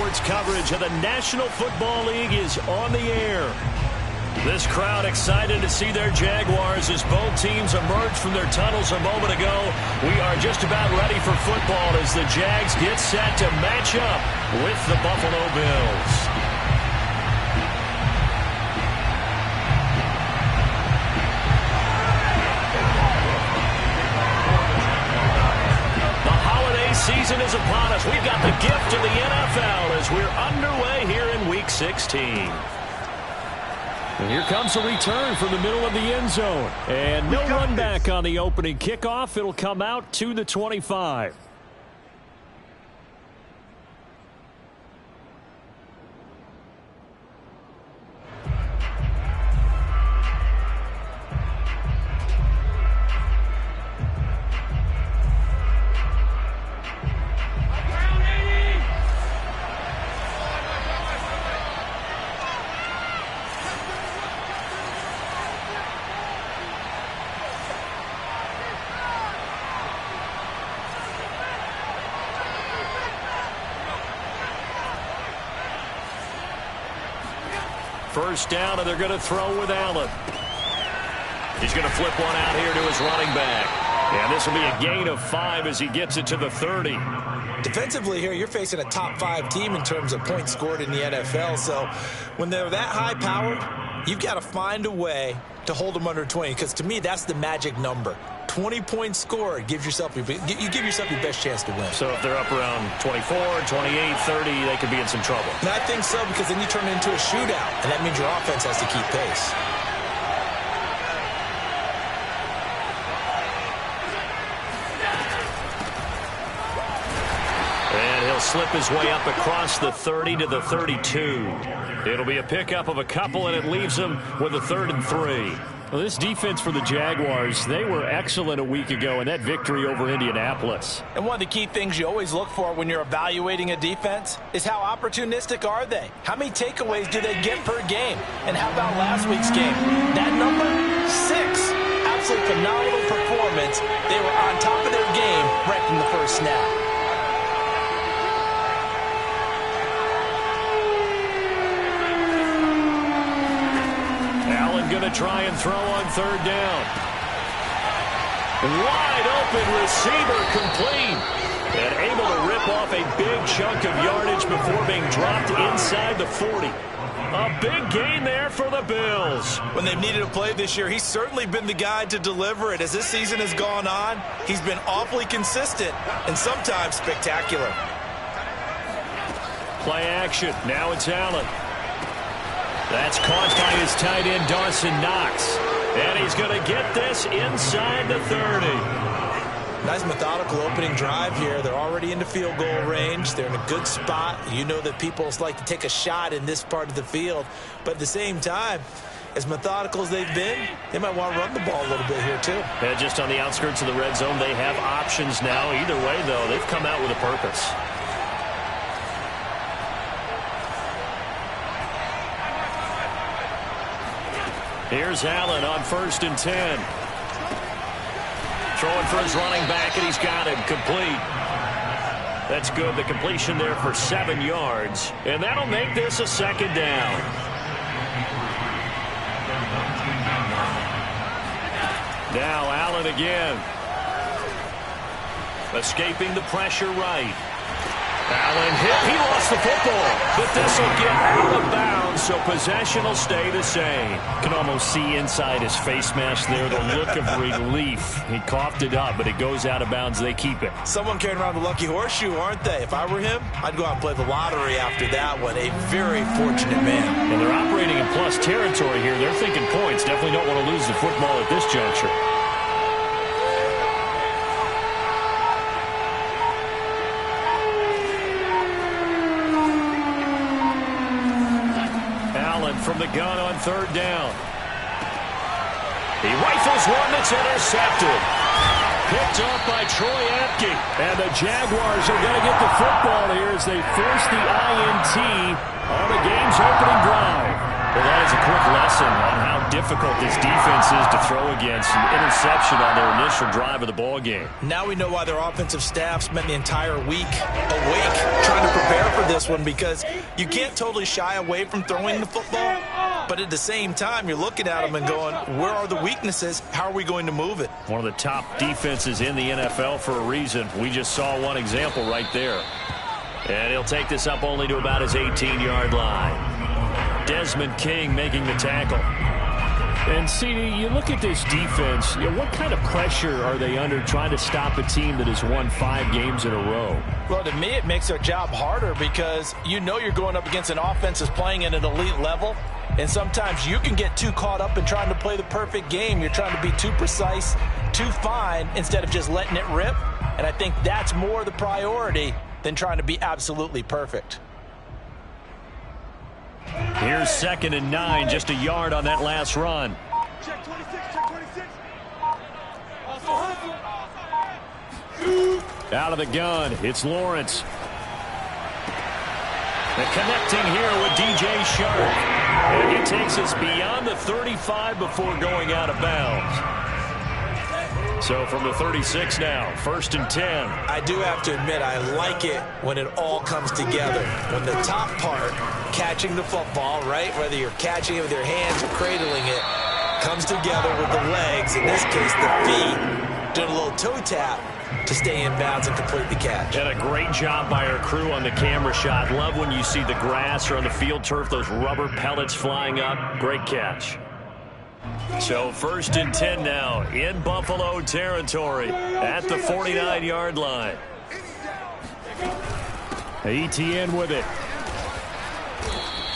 Sports coverage of the National Football League is on the air. This crowd excited to see their Jaguars as both teams emerged from their tunnels a moment ago. We are just about ready for football as the Jags get set to match up with the Buffalo Bills. Season is upon us. We've got the gift of the NFL as we're underway here in Week 16. And here comes a return from the middle of the end zone. And no run back on the opening kickoff. It'll come out to the 25. First down, and they're going to throw with Allen. He's going to flip one out here to his running back. And this will be a gain of 5 as he gets it to the 30. Defensively here, you're facing a top 5 team in terms of points scored in the NFL. So when they're that high-powered, you've got to find a way to hold them under 20. Because to me, that's the magic number. 20 points scored, you give yourself your best chance to win. So if they're up around 24, 28, 30, they could be in some trouble. And I think so, because then you turn it into a shootout, and that means your offense has to keep pace. And he'll slip his way up across the 30 to the 32. It'll be a pickup of a couple, and it leaves him with a 3rd and 3. Well, this defense for the Jaguars, they were excellent a week ago in that victory over Indianapolis. And one of the key things you always look for when you're evaluating a defense is how opportunistic are they? How many takeaways do they get per game? And how about last week's game? That number? 6. Absolutely phenomenal performance. They were on top of their game right from the first snap. Going to try and throw on 3rd down. Wide open receiver complete. And able to rip off a big chunk of yardage before being dropped inside the 40. A big gain there for the Bills. When they've needed a play this year, he's certainly been the guy to deliver it. As this season has gone on, he's been awfully consistent and sometimes spectacular. Play action. Now it's Allen. That's caught by his tight end, Dawson Knox. And he's going to get this inside the 30. Nice methodical opening drive here. They're already into field goal range. They're in a good spot. You know that people like to take a shot in this part of the field. But at the same time, as methodical as they've been, they might want to run the ball a little bit here too. Yeah, just on the outskirts of the red zone, they have options now. Either way, though, they've come out with a purpose. Here's Allen on 1st and 10. Throwing for his running back, and he's got him complete. That's good. The completion there for 7 yards. And that'll make this a 2nd down. Now Allen again. Escaping the pressure right. Allen hit. He lost the football. But this will get out of bounds, so possession will stay the same. Can almost see inside his face mask there the look of relief. He coughed it up, but it goes out of bounds. They keep it. Someone carrying around the lucky horseshoe, aren't they? If I were him, I'd go out and play the lottery after that one. A very fortunate man. And they're operating in plus territory here. They're thinking points. Definitely don't want to lose the football at this juncture. From the gun on 3rd down. He rifles one that's intercepted. Picked off by Troy Apke. And the Jaguars are going to get the football here as they force the INT on the game's opening drive. Well, that is a quick lesson on how difficult this defense is to throw against. An interception on their initial drive of the ball game. Now we know why their offensive staff spent the entire week awake trying to prepare for this one, because you can't totally shy away from throwing the football, but at the same time, you're looking at them and going, where are the weaknesses? How are we going to move it? One of the top defenses in the NFL for a reason. We just saw one example right there. And he'll take this up only to about his 18-yard line. Desmond King making the tackle. And, CD, you look at this defense, what kind of pressure are they under trying to stop a team that has won 5 games in a row? Well, to me, it makes their job harder, because you know you're going up against an offense that's playing at an elite level, and sometimes you can get too caught up in trying to play the perfect game. You're trying to be too precise, too fine, instead of just letting it rip. And I think that's more the priority than trying to be absolutely perfect. Here's 2nd and 9, just a yard on that last run. Check 26, check 26. Out of the gun, it's Lawrence. And connecting here with DJ Shark. And he takes us beyond the 35 before going out of bounds. So from the 36 now, 1st and 10. I do have to admit, I like it when it all comes together. When the top part, catching the football, right, whether you're catching it with your hands or cradling it, comes together with the legs, in this case the feet, doing a little toe tap to stay in bounds and complete the catch. And a great job by our crew on the camera shot. Love when you see the grass or on the field turf, those rubber pellets flying up. Great catch. So 1st and 10 now in Buffalo territory at the 49-yard line. Etienne with it.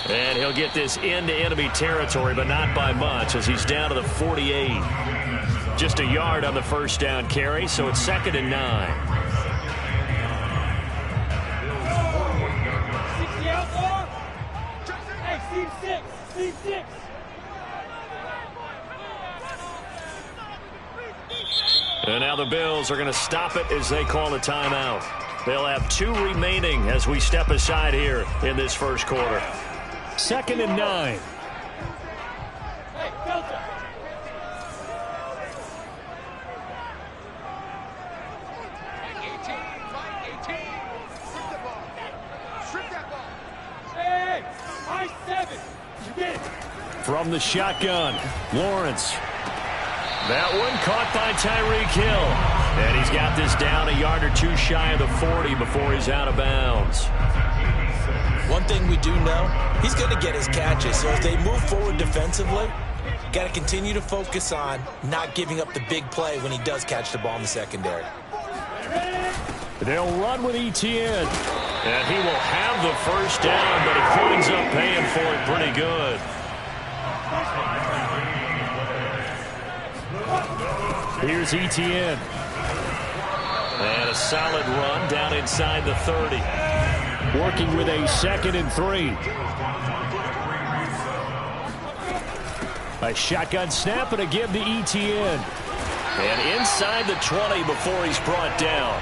And he'll get this into enemy territory, but not by much, as he's down to the 48. Just a yard on the 1st down carry, so it's 2nd and 9. And now the Bills are going to stop it as they call a timeout. They'll have 2 remaining as we step aside here in this first quarter. 2nd and 9. From the shotgun, Lawrence. That one caught by Tyreek Hill. And he's got this down a yard or 2 shy of the 40 before he's out of bounds. One thing we do know, he's going to get his catches. So if they move forward defensively, got to continue to focus on not giving up the big play when he does catch the ball in the secondary. They'll run with Etienne. And he will have the 1st down, but he ends up paying for it pretty good. Here's Etienne. And a solid run down inside the 30. Working with a 2nd and 3. A shotgun snap and a give to Etienne. And inside the 20 before he's brought down.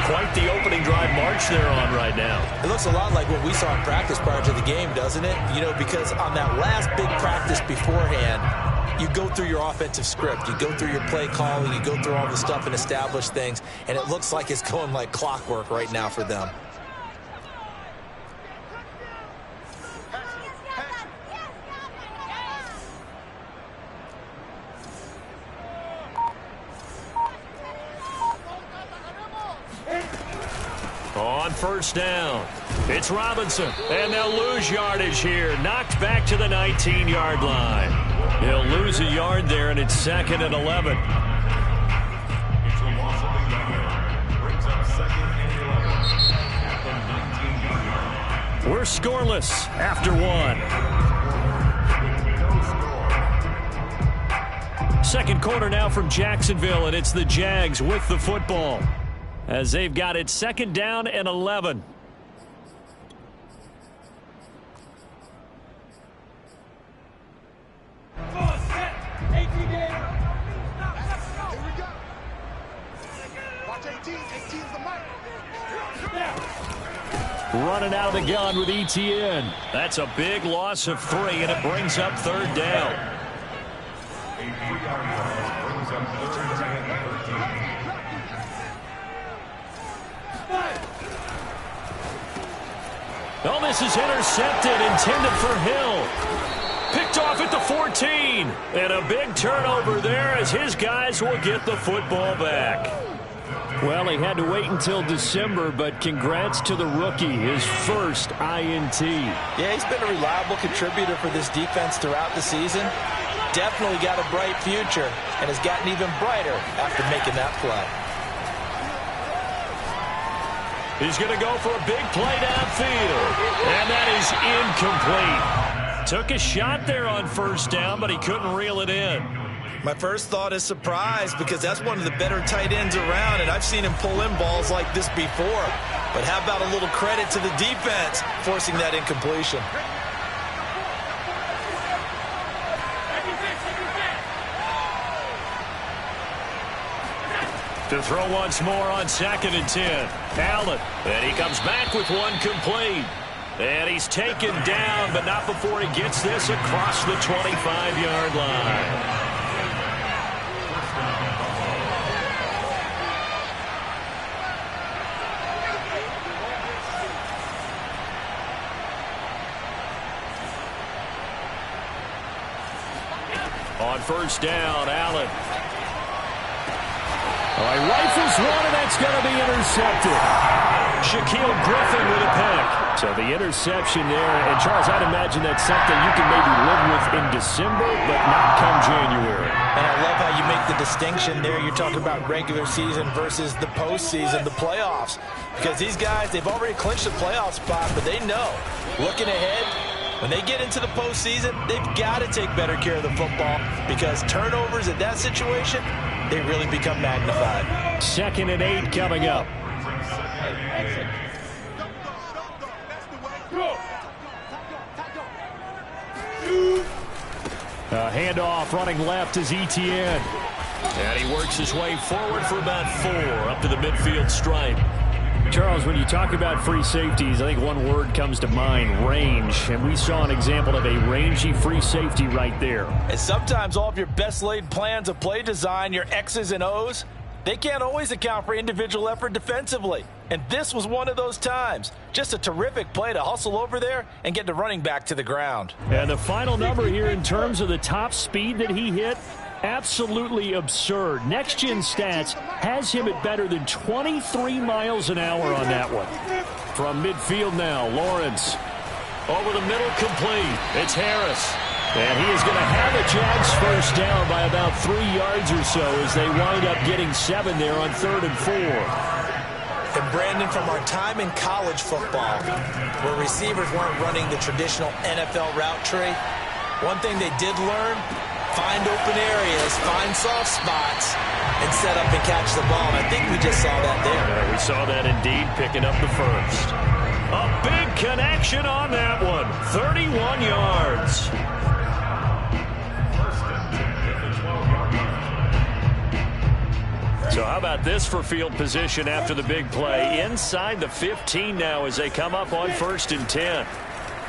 Quite the opening drive march they're on right now. It looks a lot like what we saw in practice prior to the game, doesn't it? You know, because on that last big practice beforehand, you go through your offensive script. You go through your play calling. You go through all the stuff and establish things. And it looks like it's going like clockwork right now for them. On 1st down, it's Robinson, and they'll lose yardage here. Knocked back to the 19-yard line. He'll lose a yard there, and it's 2nd and 11. We're scoreless after 1. Second quarter now from Jacksonville, and it's the Jags with the football, as they've got it 2nd down and 11. running out of the gun with ETN. That's a big loss of 3, and it brings up 3rd down. Oh, this is intercepted, intended for Hill. Picked off at the 14. And a big turnover there as his guys will get the football back. Well, he had to wait until December, but congrats to the rookie, his first INT. Yeah, he's been a reliable contributor for this defense throughout the season. Definitely got a bright future and has gotten even brighter after making that play. He's going to go for a big play downfield. And that is incomplete. Took a shot there on 1st down, but he couldn't reel it in. My first thought is surprise because that's one of the better tight ends around, and I've seen him pull in balls like this before. But how about a little credit to the defense forcing that incompletion? To throw once more on 2nd and 10. Allen. And he comes back with one complete. And he's taken down, but not before he gets this across the 25-yard line. On 1st down, Allen. He rifles one, and that's going to be intercepted. Shaquille Griffin with a pick. So the interception there. And, Charles, I'd imagine that's something you can maybe live with in December, but not come January. And I love how you make the distinction there. You're talking about regular season versus the postseason, the playoffs. Because these guys, they've already clinched the playoff spot, but they know, looking ahead, when they get into the postseason, they've got to take better care of the football because turnovers in that situation, they really become magnified. 2nd and 8 coming up. Handoff running left is ETN. And he works his way forward for about 4 up to the midfield stripe. Charles, when you talk about free safeties, I think one word comes to mind, range. And we saw an example of a rangy free safety right there. And sometimes all of your best laid plans of play design, your X's and O's, they can't always account for individual effort defensively. And this was one of those times. Just a terrific play to hustle over there and get the running back to the ground. And the final number here in terms of the top speed that he hit, absolutely absurd. Next Gen Stats has him at better than 23 miles an hour on that one. From midfield now, Lawrence. Over the middle, complete. It's Harris. And he is going to have a Jags first down by about 3 yards or so as they wind up getting 7 there on 3rd and 4. And Brandon, from our time in college football, where receivers weren't running the traditional NFL route tree, one thing they did learn, find open areas, find soft spots, and set up and catch the ball. And I think we just saw that there. Yeah, we saw that indeed, picking up the first. A big connection on that one. 31 yards. So how about this for field position after the big play? Inside the 15 now as they come up on 1st and 10.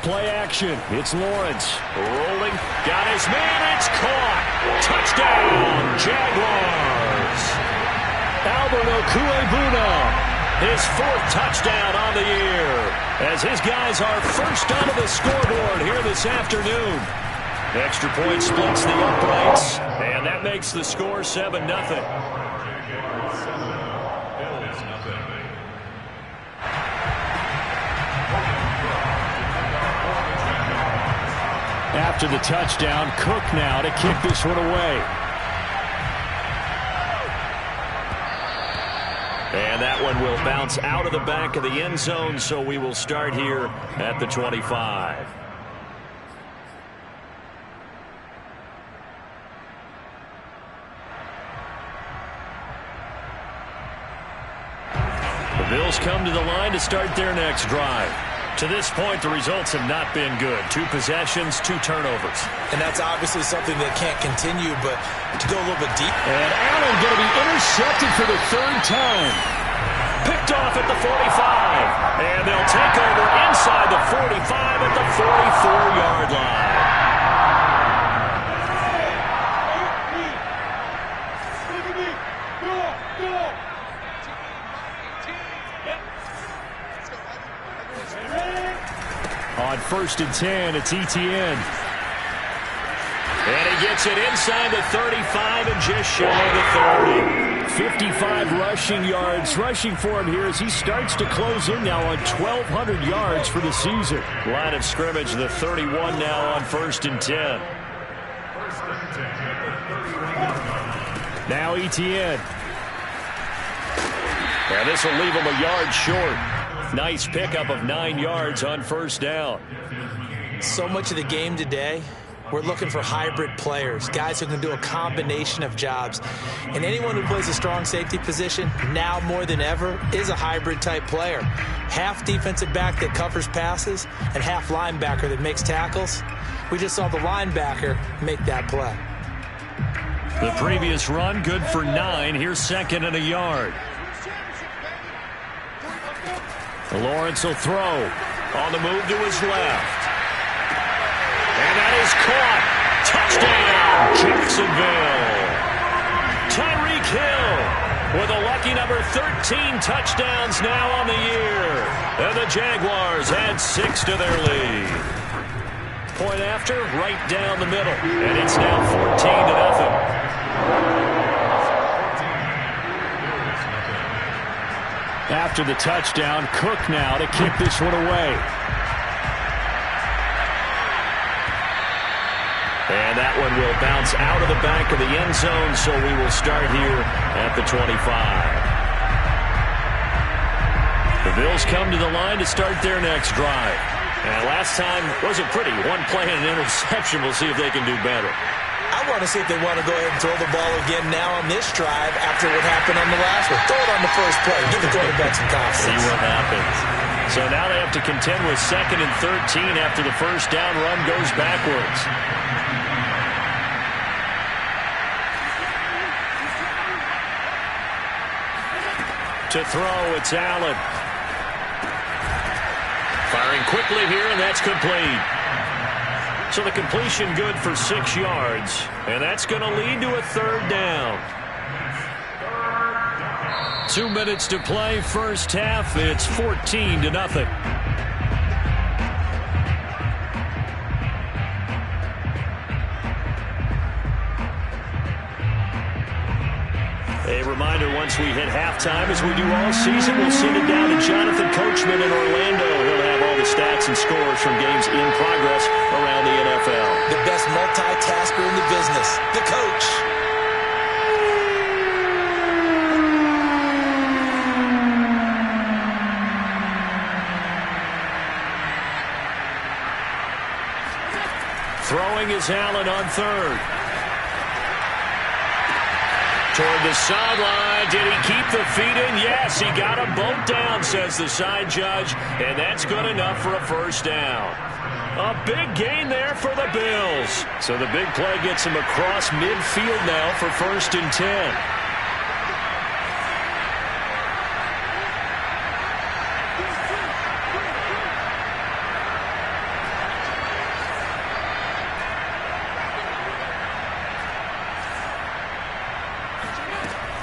Play action. It's Lawrence. Rolling. Got his man. It's caught. Touchdown, Jaguars. Albert Okuegbuna. His 4th touchdown on the year. As his guys are first onto the scoreboard here this afternoon. Extra point splits the uprights. And that makes the score 7-0. After the touchdown, Cook now to kick this one away. And that one will bounce out of the back of the end zone, so we will start here at the 25. The Bills come to the line to start their next drive. To this point, the results have not been good. 2 possessions, 2 turnovers. And that's obviously something that can't continue, but to go a little bit deep. And Allen going to be intercepted for the 3rd time. Picked off at the 45. And they'll take over inside the 45 at the 44-yard line. On 1st and 10, it's Etienne. And he gets it inside the 35 and just shy of the 30. 55 rushing yards rushing for him here as he starts to close in now on 1,200 yards for the season. Line of scrimmage, the 31 now on 1st and 10. Now Etienne. And this will leave him a yard short. Nice pickup of 9 yards on 1st down. So much of the game today, we're looking for hybrid players, guys who can do a combination of jobs. And anyone who plays a strong safety position, now more than ever, is a hybrid type player. Half defensive back that covers passes and half linebacker that makes tackles. We just saw the linebacker make that play. The previous run, good for 9. Here's 2nd and a yard. Lawrence will throw. On the move to his left. And that is caught. Touchdown, Jacksonville. Tyreek Hill with a lucky number 13 touchdowns now on the year. And the Jaguars add 6 to their lead. Point after, right down the middle. And it's now 14-0. After the touchdown, Cook now to kick this one away. And that one will bounce out of the back of the end zone, so we will start here at the 25. The Bills come to the line to start their next drive. And last time wasn't pretty. One play and an interception. We'll see if they can do better. I want to see if they want to go ahead and throw the ball again now on this drive after what happened on the last one. Throw it on the first play. Give the quarterback some confidence. See what happens. So now they have to contend with 2nd and 13 after the first down run goes backwards. To throw, it's Allen. Firing quickly here, and that's complete. So the completion good for 6 yards, and that's going to lead to a 3rd down. 2 minutes to play, first half. It's 14-0. A reminder, once we hit halftime, as we do all season, we'll send it down to Jonathan Coachman in Orlando. He'll have all the stats and scores from games in progress around the NFL. The best multitasker in the business, the coach. Throwing is Allen on 3rd. Toward the sideline. Did he keep the feet in? Yes, he got them both down, says the side judge. And that's good enough for a first down. A big gain there for the Bills. So the big play gets him across midfield now for 1st and 10.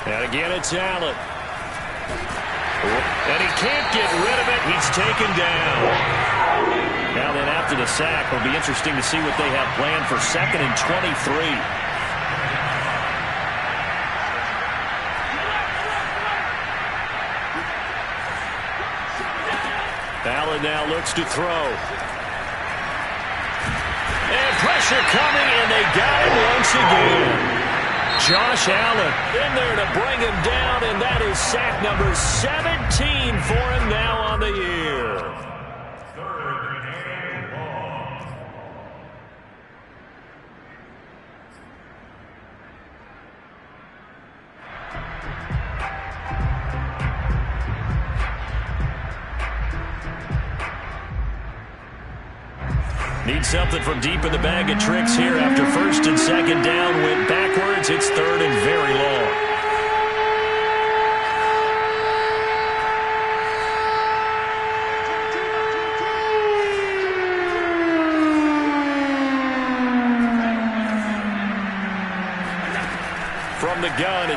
And again, it's Allen. And he can't get rid of it. He's taken down. Now then, after the sack, it'll be interesting to see what they have planned for 2nd and 23. Allen now looks to throw. And pressure coming, and they got him once again. Josh Allen in there to bring him down, and that is sack number 17 for him now on the year. Need something from deep in the bag of tricks here after 1st and 2nd down. Went backwards. It's 3rd and very long.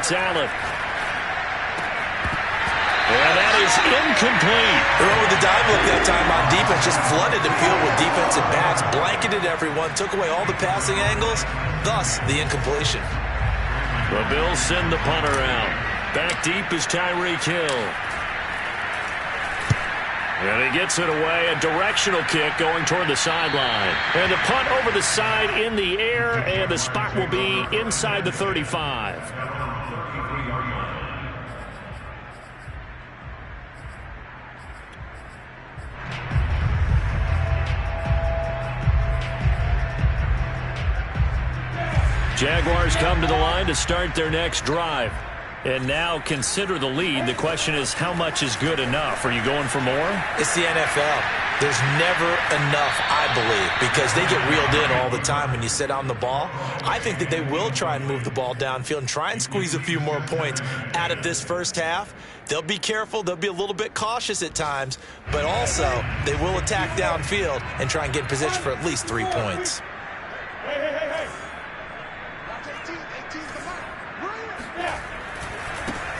It's Allen. And that is incomplete. With the dive look that time on defense, just flooded the field with defensive backs, blanketed everyone, took away all the passing angles, thus the incompletion. The Bills send the punter out. Back deep is Tyreek Hill. And he gets it away, a directional kick going toward the sideline. And the punt over the side in the air, and the spot will be inside the 35. Jaguars come to the line to start their next drive. And now consider the lead. The question is, how much is good enough? Are you going for more? It's the NFL. There's never enough, I believe, because they get reeled in all the time when you sit on the ball. I think that they will try and move the ball downfield and try and squeeze a few more points out of this first half. They'll be careful. They'll be a little bit cautious at times, but also they will attack downfield and try and get in position for at least 3 points.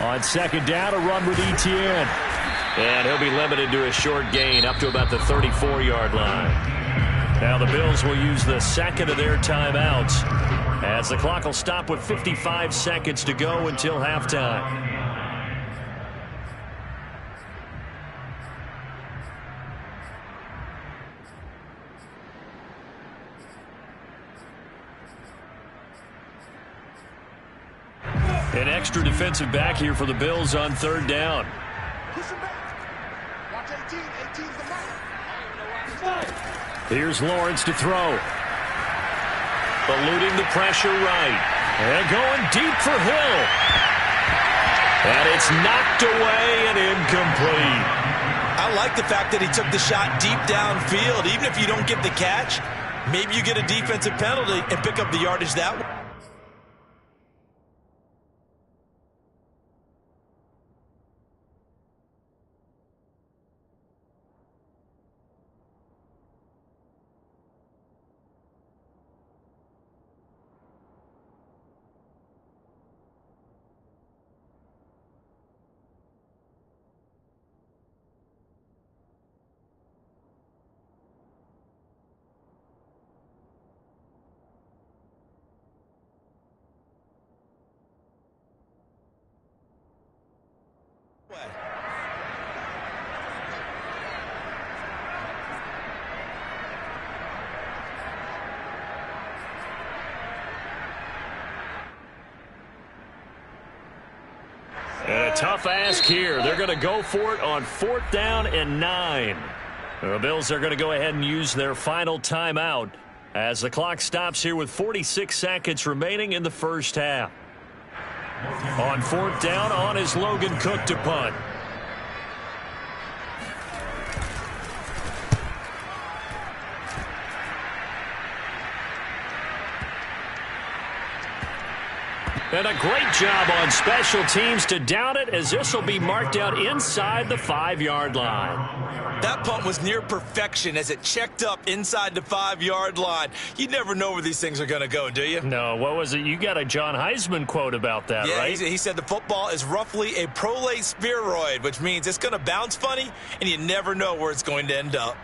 On second down, a run with Etienne. And he'll be limited to a short gain up to about the 34-yard line. Now the Bills will use the second of their timeouts as the clock will stop with 55 seconds to go until halftime. An extra defensive back here for the Bills on third down. Here's Lawrence to throw. Eluding the pressure right. And going deep for Hill. And it's knocked away and incomplete. I like the fact that he took the shot deep downfield. Even if you don't get the catch, maybe you get a defensive penalty and pick up the yardage that way. And a tough ask here. They're going to go for it on 4th down and 9. The Bills are going to go ahead and use their final timeout as the clock stops here with 46 seconds remaining in the first half. On 4th down, on is Logan Cook to punt. And a great job on special teams to down it, as this will be marked out inside the 5-yard line. That punt was near perfection as it checked up inside the 5-yard line. You never know where these things are going to go, do you? No, what was it? You got a John Heisman quote about that, right? Yeah, he said the football is roughly a prolate spheroid, which means it's going to bounce funny, and you never know where it's going to end up.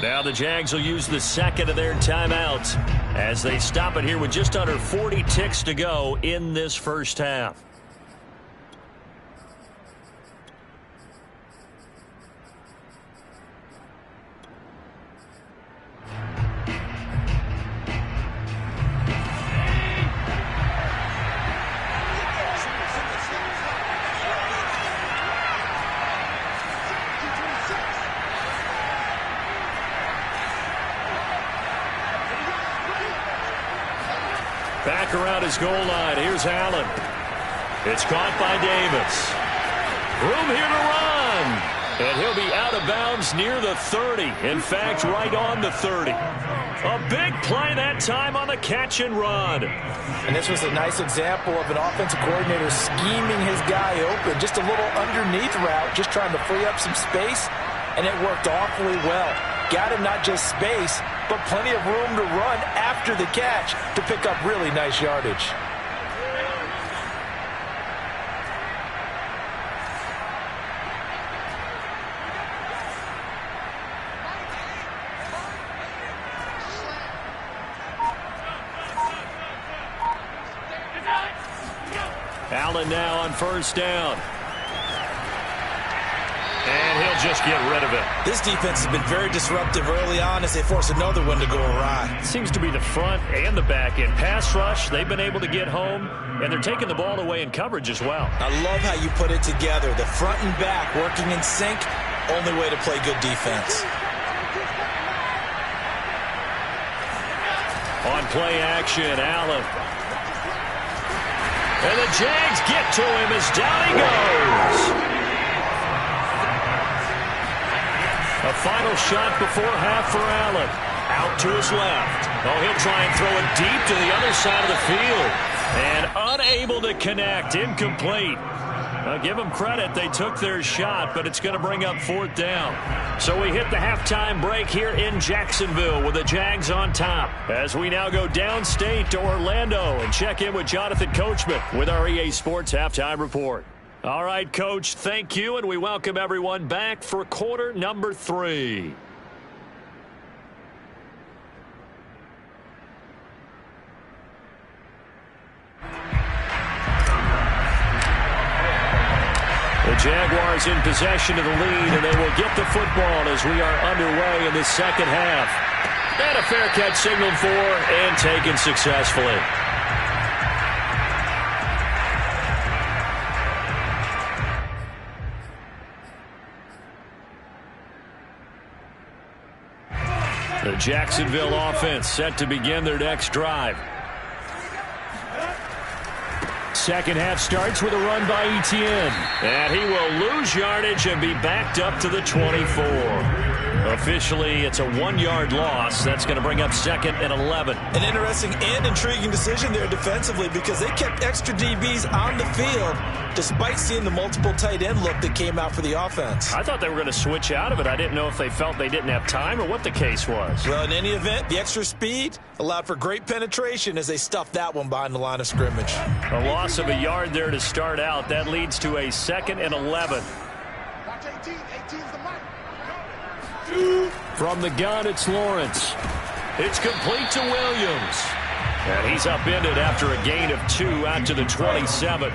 Now the Jags will use the second of their timeouts as they stop it here with just under 40 ticks to go in this first half. Back around his goal line. Here's Allen. It's caught by Davis. Room here to run. And he'll be out of bounds near the 30. In fact, right on the 30. A big play that time on the catch and run. And this was a nice example of an offensive coordinator scheming his guy open. Just a little underneath route, just trying to free up some space, and it worked awfully well. got him not just space, but plenty of room to run after the catch to pick up really nice yardage. Allen now on first down. And he'll just get rid of it. This defense has been very disruptive early on as they force another one to go awry. Seems to be the front and the back end. Pass rush, they've been able to get home, and they're taking the ball away in coverage as well. I love how you put it together. The front and back working in sync, only way to play good defense. On play action, Allen. And the Jags get to him as down he goes. A final shot before half for Allen. Out to his left. Oh, he'll try and throw it deep to the other side of the field. And unable to connect. Incomplete. Now, give them credit. They took their shot, but it's going to bring up fourth down. So we hit the halftime break here in Jacksonville with the Jags on top. As we now go downstate to Orlando and check in with Jonathan Coachman with our EA Sports Halftime Report. All right, Coach, thank you, and we welcome everyone back for quarter number 3. The Jaguars in possession of the lead, and they will get the football as we are underway in the second half. And a fair catch signaled for and taken successfully. The Jacksonville offense set to begin their next drive. Second half starts with a run by Etienne. And he will lose yardage and be backed up to the 24. Officially, it's a 1-yard loss. That's going to bring up 2nd and 11. An interesting and intriguing decision there defensively because they kept extra DBs on the field despite seeing the multiple tight end look that came out for the offense. I thought they were going to switch out of it. I didn't know if they felt they didn't have time or what the case was. Well, in any event, the extra speed allowed for great penetration as they stuffed that one behind the line of scrimmage. A loss of a yard there to start out. That leads to a 2nd and 11. From the gun, it's Lawrence. It's complete to Williams. And he's upended after a gain of 2 out to the 27.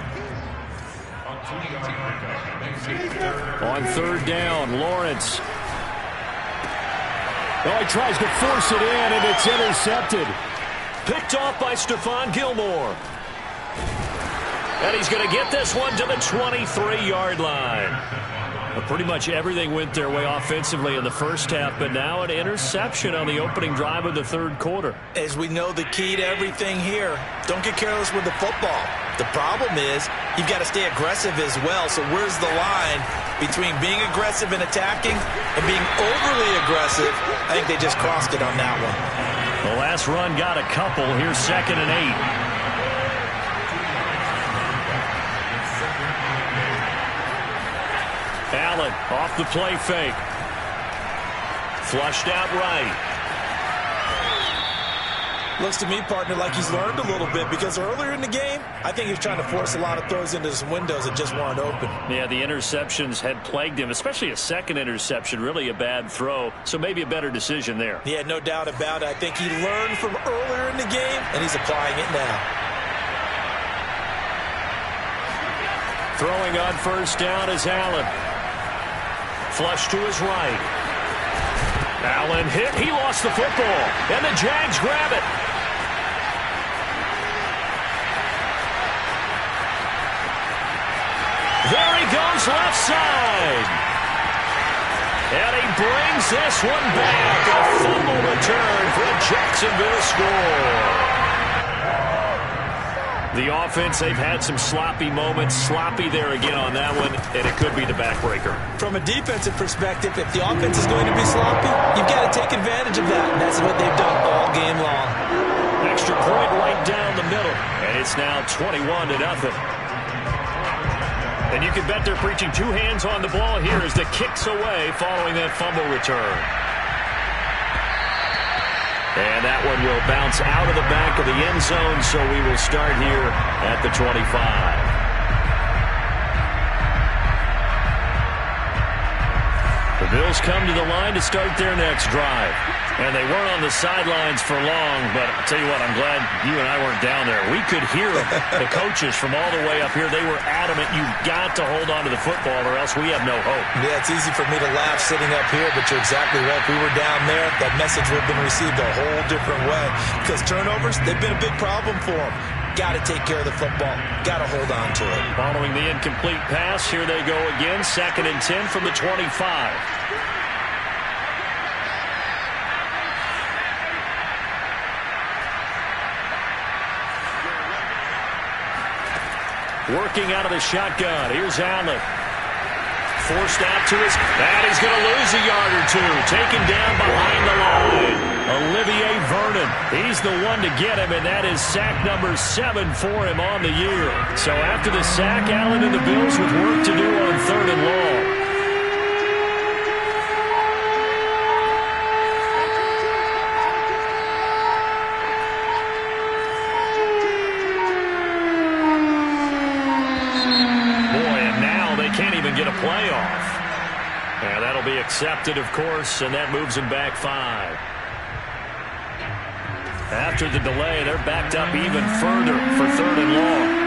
On third down, Lawrence. Oh, he tries to force it in, and it's intercepted. Picked off by Stephon Gilmore. And he's going to get this one to the 23-yard line. Well, pretty much everything went their way offensively in the first half, but now an interception on the opening drive of the third quarter. As we know, the key to everything here, don't get careless with the football. The problem is you've got to stay aggressive as well. So where's the line between being aggressive and attacking and being overly aggressive? I think they just crossed it on that one. The last run got a couple. Here's 2nd and 8. Allen off the play fake. Flushed out right. Looks to me, partner, like he's learned a little bit because earlier in the game, I think he was trying to force a lot of throws into some windows that just weren't open. Yeah, the interceptions had plagued him, especially a second interception, really a bad throw. So maybe a better decision there. Yeah, no doubt about it. I think he learned from earlier in the game, and he's applying it now. Throwing on first down is Allen. Flush to his right. Allen hit. He lost the football. And the Jags grab it. There he goes left side. And he brings this one back. A fumble return for a Jacksonville score. The offense, they've had some sloppy moments. Sloppy there again on that one, and it could be the backbreaker. From a defensive perspective, if the offense is going to be sloppy, you've got to take advantage of that, and that's what they've done all game long. Extra point right down the middle, and it's now 21-0. And you can bet they're preaching 2 hands on the ball here as the kick's away following that fumble return. And that one will bounce out of the back of the end zone, so we will start here at the 25. The Bills come to the line to start their next drive. And they weren't on the sidelines for long, but I'll tell you what, I'm glad you and I weren't down there. We could hear the coaches from all the way up here. They were adamant, you've got to hold on to the football or else we have no hope. Yeah, it's easy for me to laugh sitting up here, but you're exactly right. If we were down there, that message would have been received a whole different way. Because turnovers, they've been a big problem for them. Got to take care of the football. Got to hold on to it. Following the incomplete pass, here they go again. 2nd and 10 from the 25. Working out of the shotgun. Here's Allen. Forced out to his... And he's going to lose a yard or two. Taken down behind the line. Olivier Vernon. He's the one to get him, and that is sack number 7 for him on the year. So after the sack, Allen and the Bills with work to do on 3rd and long. Get a playoff. And that'll be accepted, of course, and that moves them back 5. After the delay, they're backed up even further for 3rd and long.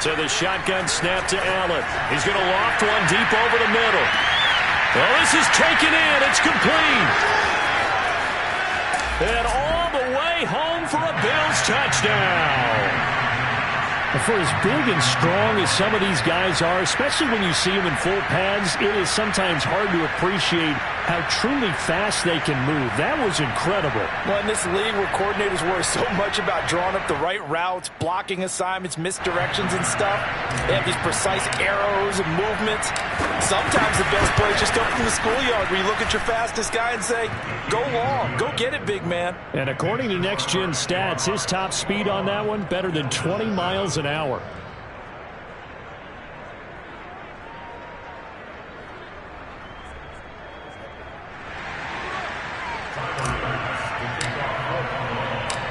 So the shotgun snap to Allen. He's going to loft one deep over the middle. Well, this is taken in. It's complete. And all the way home for a Bills touchdown. For as big and strong as some of these guys are, especially when you see them in full pads, it is sometimes hard to appreciate how truly fast they can move. That was incredible. Well, in this league where coordinators worry so much about drawing up the right routes, blocking assignments, misdirections and stuff, they have these precise arrows and movements. Sometimes the best plays just come from the schoolyard where you look at your fastest guy and say, go long, go get it, big man. And according to Next Gen Stats, his top speed on that one, better than 20 miles an hour.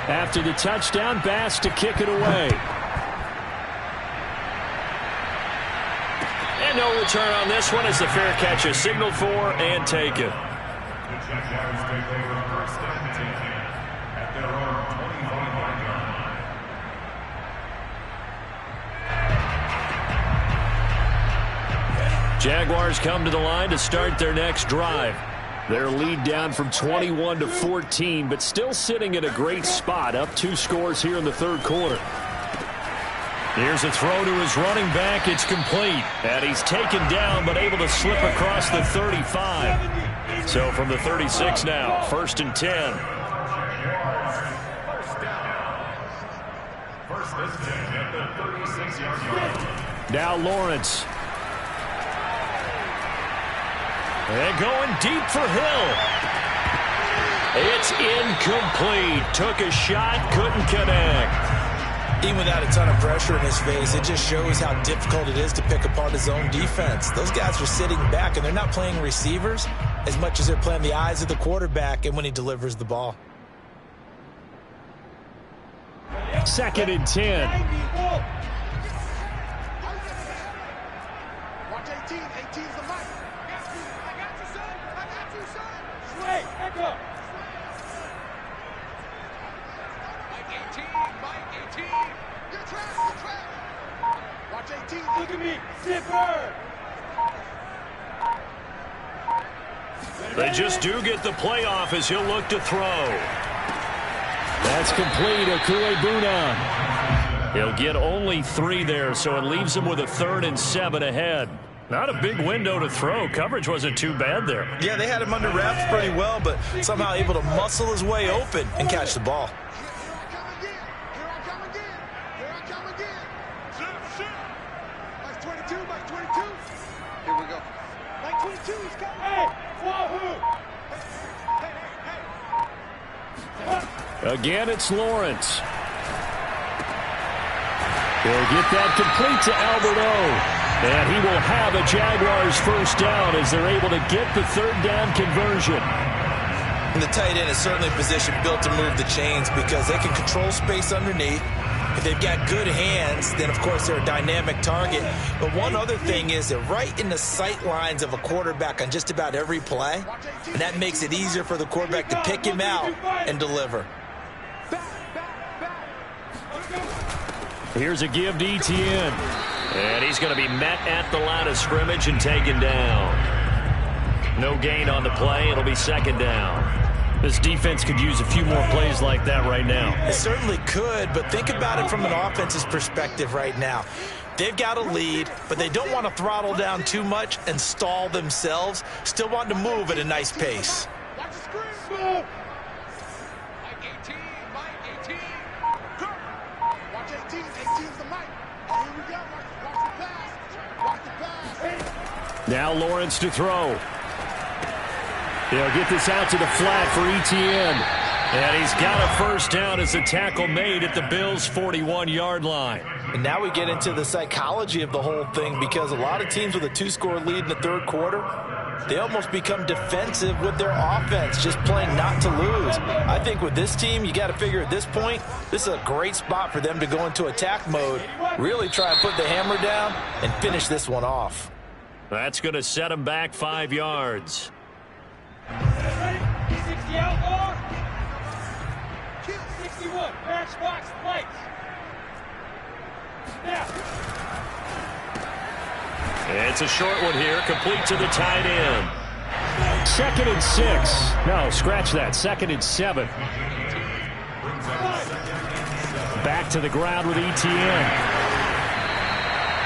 After the touchdown, Bass to kick it away. And no return on this one as the fair catch is signaled for and taken. Jaguars come to the line to start their next drive. Their lead down from 21 to 14, but still sitting at a great spot, up 2 scores here in the 3rd quarter. Here's a throw to his running back. It's complete. And he's taken down, but able to slip across the 35. So from the 36 now, 1st and 10. Now Lawrence. And going deep for Hill. It's incomplete. Took a shot, couldn't connect. Even without a ton of pressure in his face, it just shows how difficult it is to pick apart his own defense. Those guys are sitting back, and they're not playing receivers as much as they're playing the eyes of the quarterback and when he delivers the ball. 2nd and 10. Watch 18. 18's the mic. I got you, son. I got you, son. Wait, back up. Mike 18. Mike 18. You're trapped. You're trapped. Watch 18. Look at me. Zipper. They just do get the playoff as he'll look to throw. That's complete. Okuegbuna. He'll get only 3 there, so it leaves him with a 3rd and 7 ahead. Not a big window to throw. Coverage wasn't too bad there. Yeah, they had him under wraps pretty well, but somehow able to muscle his way open and catch the ball. Here I come again. Here I come again. Mike 22. Mike 22. Here we go. Mike 22 is coming. Hey, Again, it's Lawrence. He'll get that complete to Albert O. And he will have a Jaguars first down as they're able to get the third down conversion. And the tight end is certainly a position built to move the chains because they can control space underneath. If they've got good hands, then, of course, they're a dynamic target. But one other thing is they're right in the sight lines of a quarterback on just about every play. And that makes it easier for the quarterback to pick him out and deliver. Here's a give to Etienne. And he's going to be met at the line of scrimmage and taken down. No gain on the play. It'll be second down. This defense could use a few more plays like that right now. It certainly could, but think about it from an offense's perspective right now. They've got a lead, but they don't want to throttle down too much and stall themselves. Still want to move at a nice pace. Watch the screen. Mike 18, Mike 18. Watch 18, 18's the Mike. Here we go. Watch the pass. Watch the pass. Now Lawrence to throw. They'll get this out to the flat for Etienne. And he's got a first down as the tackle made at the Bills' 41-yard line. And now we get into the psychology of the whole thing because a lot of teams with a two-score lead in the third quarter, they almost become defensive with their offense, just playing not to lose. I think with this team, you got to figure at this point, this is a great spot for them to go into attack mode, really try and put the hammer down and finish this one off. That's going to set him back 5 yards. 60 outlaw. 61. Matchbox lights. Now. It's a short one here, complete to the tight end. 2nd and 6. No, scratch that. 2nd and 7. Back to the ground with Etienne.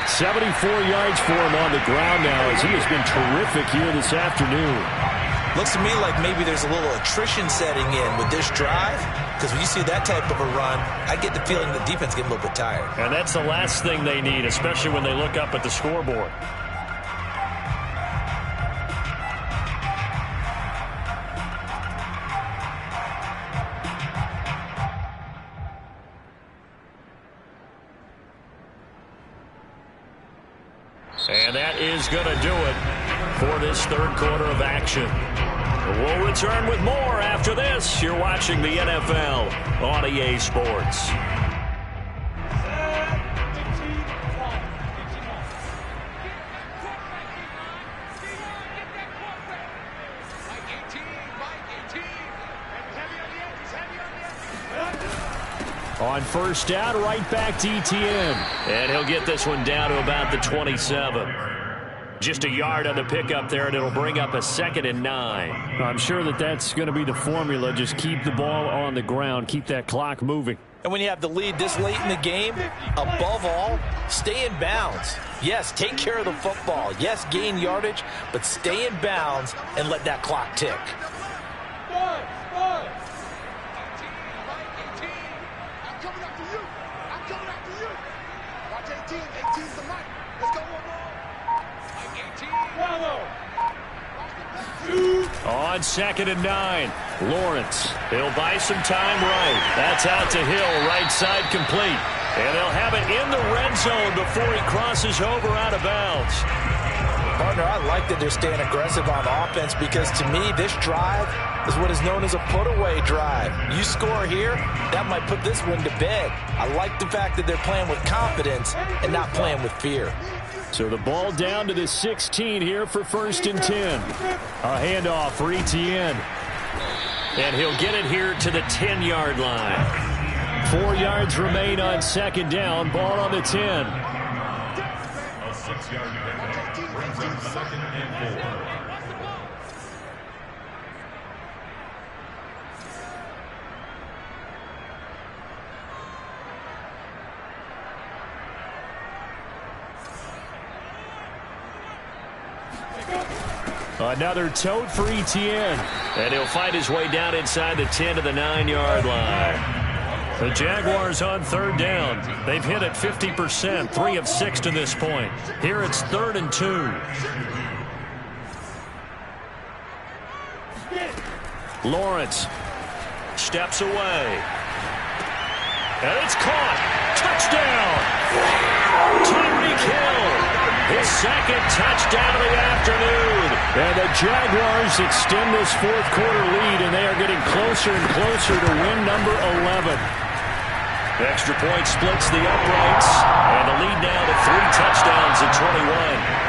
74 yards for him on the ground now as he has been terrific here this afternoon. Looks to me like maybe there's a little attrition setting in with this drive, because when you see that type of a run, I get the feeling the defense getting a little bit tired. And that's the last thing they need, especially when they look up at the scoreboard. And that is going to do it for this third quarter of action. We'll return with more after this. You're watching the NFL on EA Sports. On first down, right back to Etienne. And he'll get this one down to about the 27. Just a yard on the pickup there, and it'll bring up a 2nd and 9. I'm sure that that's going to be the formula. Just keep the ball on the ground. Keep that clock moving. And when you have the lead this late in the game, above all, stay in bounds. Yes, take care of the football. Yes, gain yardage, but stay in bounds and let that clock tick. On 2nd and 9, Lawrence. He'll buy some time right. That's out to Hill, right side complete. And they'll have it in the red zone before he crosses over out of bounds. Partner, I like that they're staying aggressive on offense because to me, this drive is what is known as a put-away drive. You score here, that might put this one to bed. I like the fact that they're playing with confidence and not playing with fear. So the ball down to the 16 here for 1st and 10. A handoff for Etienne. And he'll get it here to the 10-yard line. 4 yards remain on 2nd down. Ball on the 10. A 6-yard pickup brings up 2nd and 4. Another tote for Etienne. And he'll find his way down inside the 10 to the 9-yard line. The Jaguars on 3rd down. They've hit it 50%, 3 of 6 to this point. Here it's 3rd and 2. Lawrence. steps away. And it's caught. Touchdown. Tyreek Hill. His second touchdown of the afternoon. And the Jaguars extend this fourth quarter lead, and they are getting closer and closer to win number 11. The extra point splits the uprights, and the lead now to 3 touchdowns at 21.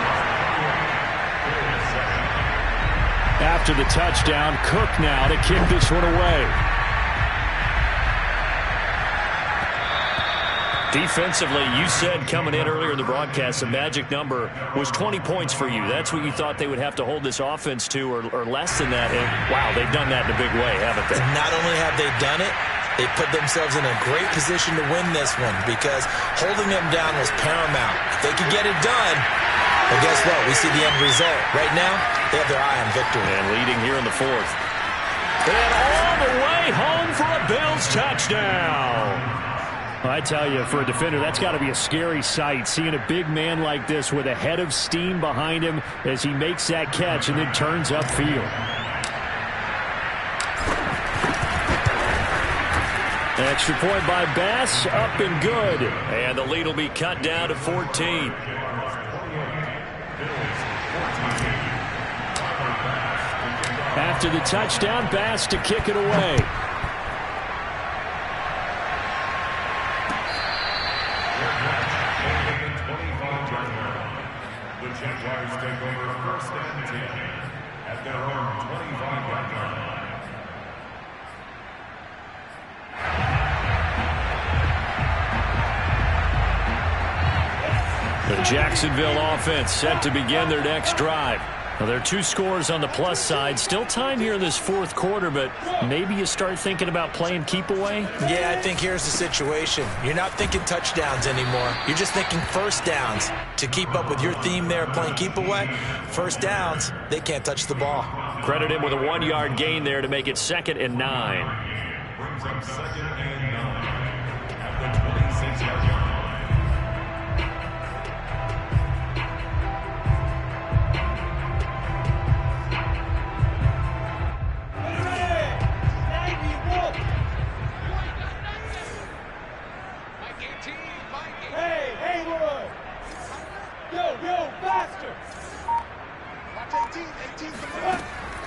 After the touchdown, Cook now to kick this one away. Defensively, you said coming in earlier in the broadcast, the magic number was 20 points for you. That's what you thought they would have to hold this offense to, or less than that. And, wow, they've done that in a big way, haven't they? Not only have they done it, they put themselves in a great position to win this one because holding them down was paramount. If they could get it done, well, guess what? We see the end result. Right now, they have their eye on victory. And leading here in the fourth. And all the way home for a Bills touchdown. I tell you, for a defender, that's got to be a scary sight, seeing a big man like this with a head of steam behind him as he makes that catch and then turns upfield. Extra point by Bass, up and good. And the lead will be cut down to 14. After the touchdown, Bass to kick it away. The Jaguars take over first and 10 at their own 25-yard line. The Jacksonville offense set to begin their next drive. Now, there are 2 scores on the plus side. Still time here in this fourth quarter, but maybe you start thinking about playing keep away? Yeah, I think here's the situation. You're not thinking touchdowns anymore. You're just thinking first downs. To keep up with your theme there, playing keep away, first downs, they can't touch the ball. Credit him with a 1-yard gain there to make it 2nd and 9. Brings up 2nd and 9 at the 26-yard line.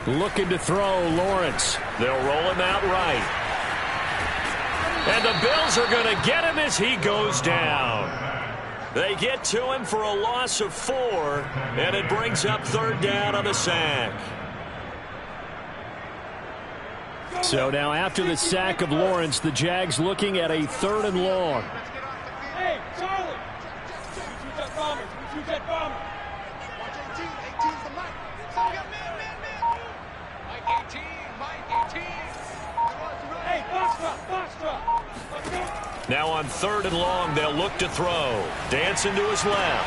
Looking to throw, Lawrence. They'll roll him out right. And the Bills are going to get him as he goes down. They get to him for a loss of 4, and it brings up 3rd down on the sack. So now after the sack of Lawrence, the Jags looking at a 3rd and long. Hey, Charlie! We shoot that bomber. We shoot that bomber. Watch 18. 18's the Mike. Man. Mike 18. Mike 18. Hey, box drop. Let's go. Now on 3rd and long, they'll look to throw. Dancing to his left.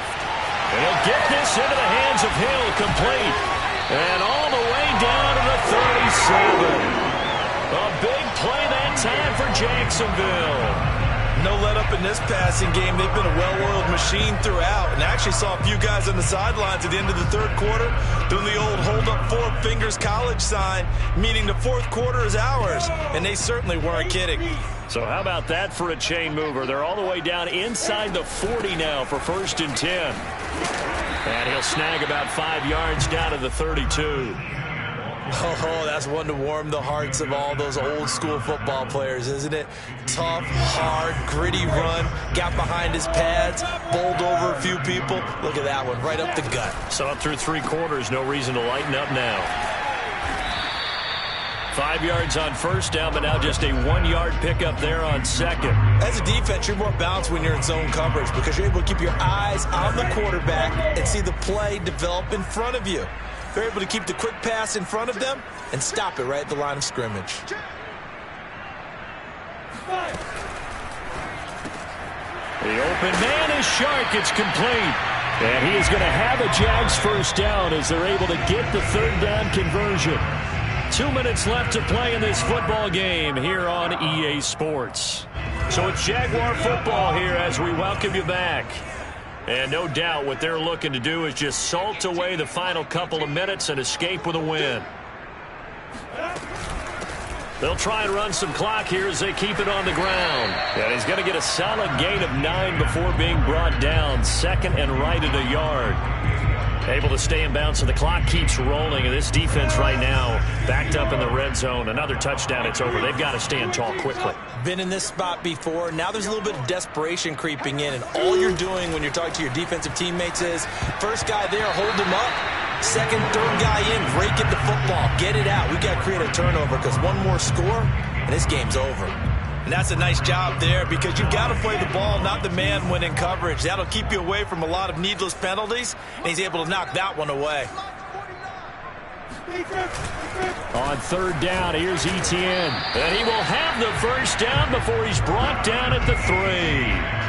And he'll get this into the hands of Hill, complete. And all the way down to the 37. A big play that time for Jacksonville. No let up in this passing game. They've been a well-oiled machine throughout. And actually saw a few guys on the sidelines at the end of the 3rd quarter doing the old hold up 4 fingers college sign, meaning the 4th quarter is ours. And they certainly weren't kidding. So how about that for a chain mover? They're all the way down inside the 40 now for 1st and 10. And he'll snag about 5 yards down to the 32. Oh, that's one to warm the hearts of all those old school football players, isn't it? Tough, hard, gritty run, got behind his pads, bowled over a few people. Look at that one, right up the gut. So up through 3 quarters, no reason to lighten up now. 5 yards on 1st down, but now just a 1-yard pickup there on 2nd. As a defense, you're more balanced when you're in zone coverage because you're able to keep your eyes on the quarterback and see the play develop in front of you. They're able to keep the quick pass in front of them and stop it right at the line of scrimmage. The open man is Shark. It's complete. And he is going to have a Jags 1st down as they're able to get the 3rd down conversion. 2 minutes left to play in this football game here on EA Sports. So it's Jaguar football here as we welcome you back. And no doubt what they're looking to do is just salt away the final couple of minutes and escape with a win. They'll try and run some clock here as they keep it on the ground. And he's going to get a solid gain of 9 before being brought down. Second and right at a yard. Able to stay in bounds, so the clock keeps rolling. And this defense right now backed up in the red zone. Another touchdown, it's over. They've got to stand tall quickly. Been in this spot before. Now there's a little bit of desperation creeping in. And all you're doing when you're talking to your defensive teammates is, first guy there, hold him up. Second, third guy in, rake at the football. Get it out. We've got to create a turnover because one more score, and this game's over. And that's a nice job there because you've got to play the ball, not the man when in coverage. That'll keep you away from a lot of needless penalties, and he's able to knock that one away. On third down, here's Etienne. And he will have the first down before he's brought down at the 3.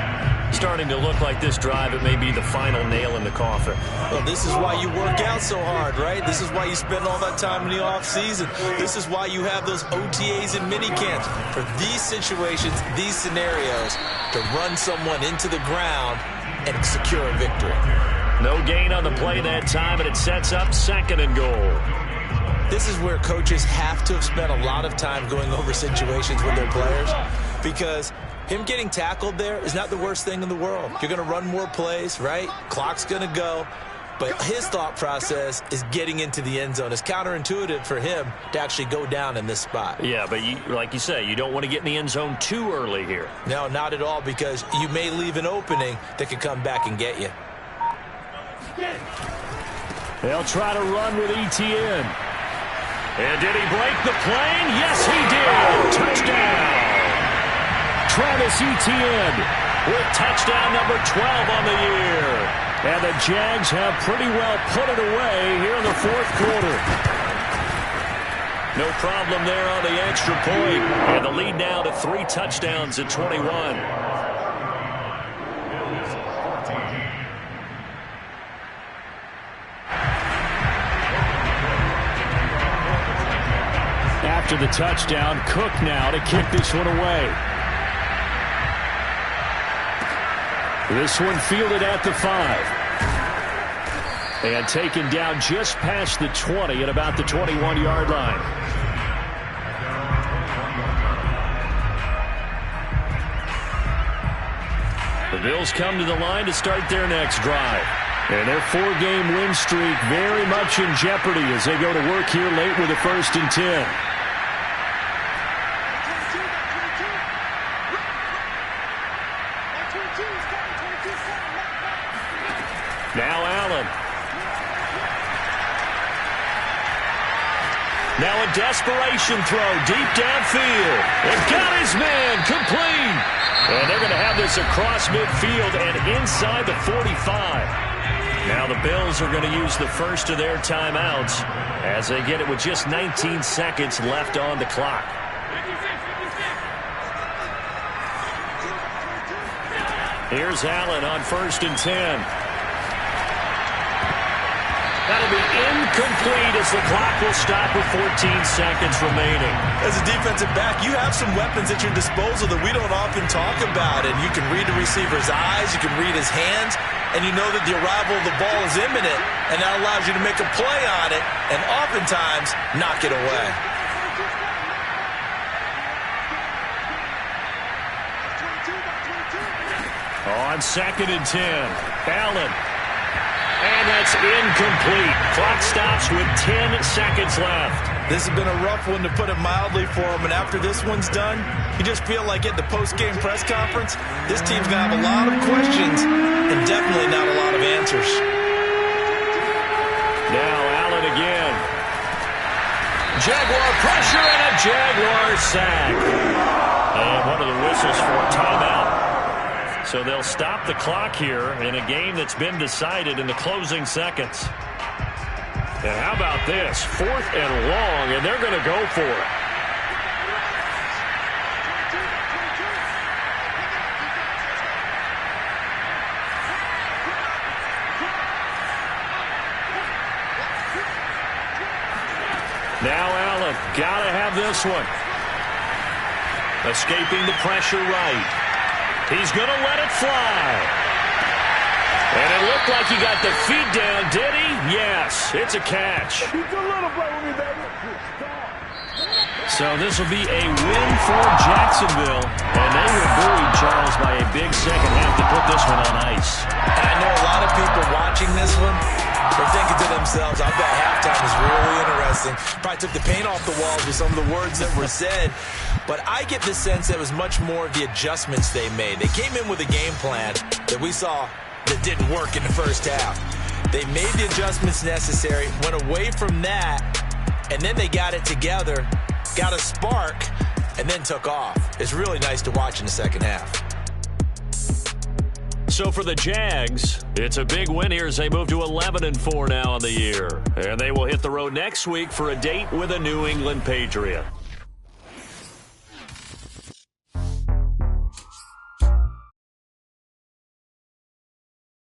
Starting to look like this drive, it may be the final nail in the coffin. Well, this is why you work out so hard, right? This is why you spend all that time in the offseason. This is why you have those OTAs and mini camps. For these situations, these scenarios, to run someone into the ground and secure a victory. No gain on the play that time, and it sets up second and goal. This is where coaches have to have spent a lot of time going over situations with their players, because him getting tackled there is not the worst thing in the world. You're going to run more plays, right? Clock's going to go. But his thought process is getting into the end zone. It's counterintuitive for him to actually go down in this spot. Yeah, but like you say, you don't want to get in the end zone too early here. No, not at all, because you may leave an opening that could come back and get you. They'll try to run with Etienne. And did he break the plane? Yes, he did. Touchdown. Travis Etienne with touchdown number 12 on the year. And the Jags have pretty well put it away here in the fourth quarter. No problem there on the extra point. And the lead now to 3 touchdowns at 21. After the touchdown, Cook now to kick this one away. This one fielded at the 5. And taken down just past the 20 at about the 21-yard line. The Bills come to the line to start their next drive. And their 4-game win streak very much in jeopardy as they go to work here late with a 1st and 10. Now Allen. Now a desperation throw deep downfield. And got his man complete. And they're going to have this across midfield and inside the 45. Now the Bills are going to use the first of their timeouts as they get it with just 19 seconds left on the clock. Here's Allen on 1st and 10. That'll be incomplete as the clock will stop with 14 seconds remaining. As a defensive back, you have some weapons at your disposal that we don't often talk about. And you can read the receiver's eyes, you can read his hands, and you know that the arrival of the ball is imminent, and that allows you to make a play on it and oftentimes knock it away. On 2nd and 10, Allen. And that's incomplete. Clock stops with 10 seconds left. This has been a rough one, to put it mildly, for him. And after this one's done, you just feel like at the post-game press conference, this team's going to have a lot of questions and definitely not a lot of answers. Now Allen again. Jaguar pressure and a Jaguar sack. And one of the whistles for a timeout. So they'll stop the clock here in a game that's been decided in the closing seconds. And how about this? 4th and long, and they're going to go for it. Now Allen, got to have this one. Escaping the pressure right. He's going to let it fly. And it looked like he got the feet down, did he? Yes, it's a catch. He's a little play with me, baby. So this will be a win for Jacksonville, and they were buoyed, Charles, by a big second half to put this one on ice. And I know a lot of people watching this one, they're thinking to themselves, I bet halftime is really interesting. Probably took the paint off the walls with some of the words that were said. But I get the sense that it was much more of the adjustments they made. They came in with a game plan that we saw that didn't work in the first half. They made the adjustments necessary, went away from that, and then they got it together, got a spark, and then took off. It's really nice to watch in the second half. So for the Jags, it's a big win here as they move to 11-4 now on the year. And they will hit the road next week for a date with a New England Patriot.